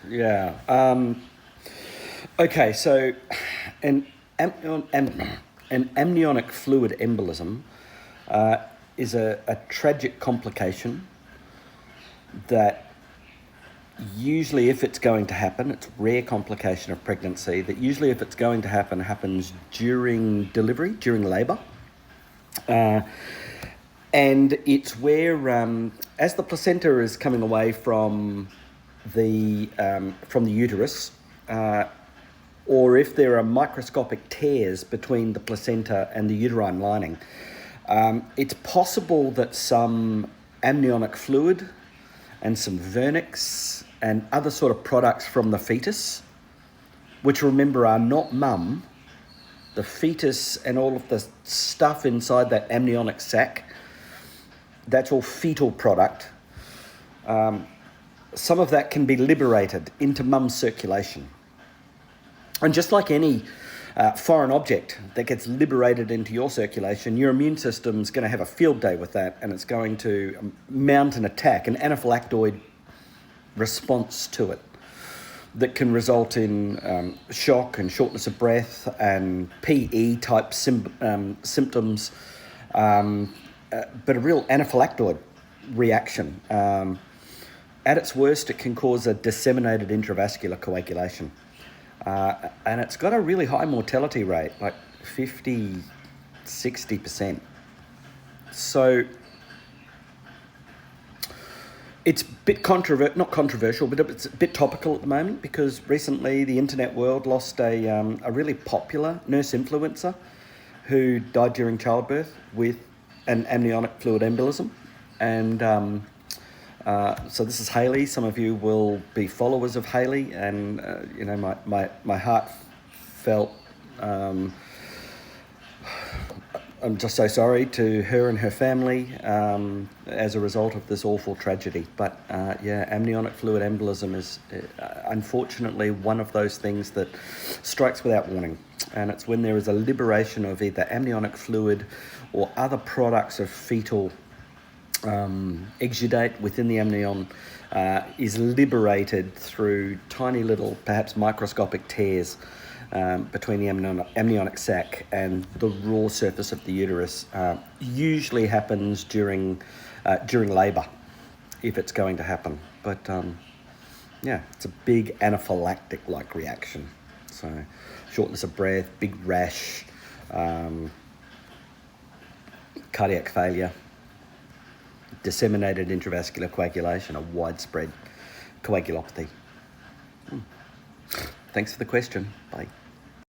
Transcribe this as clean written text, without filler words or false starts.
Yeah. Okay, so an, an amniotic fluid embolism uh, is a tragic complication that usually, if it's going to happen, it's a rare complication of pregnancy that usually, if it's going to happen, happens during delivery, during labour. Uh, and it's where, as the placenta is coming away from the uterus, uh, or if there are microscopic tears between the placenta and the uterine lining, it's possible that some amniotic fluid and some vernix and other sort of products from the fetus, which remember are not mum, the fetus and all of the stuff inside that amniotic sac, that's all fetal product. Some of that can be liberated into mum's circulation. And just like any foreign object that gets liberated into your circulation, your immune system's going to have a field day with that, and it's going to mount an attack, an anaphylactoid response to it that can result in shock and shortness of breath and PE type symptoms, but a real anaphylactoid reaction. At its worst, it can cause a disseminated intravascular coagulation. And it's got a really high mortality rate, like 50, 60%. So it's a bit not controversial, but it's a bit topical at the moment because recently the internet world lost a really popular nurse influencer who died during childbirth with an amniotic fluid embolism. And so this is Hayley. Some of you will be followers of Hayley, and my heart felt. I'm just so sorry to her and her family as a result of this awful tragedy. But amniotic fluid embolism is unfortunately one of those things that strikes without warning. And it's when there is a liberation of either amniotic fluid or other products of fetal exudate within the amnion is liberated through tiny little, perhaps microscopic tears between the amniotic sac and the raw surface of the uterus. Usually happens during labour, if it's going to happen. But it's a big anaphylactic-like reaction. So shortness of breath, big rash, cardiac failure, disseminated intravascular coagulation, a widespread coagulopathy. Thanks for the question. Bye.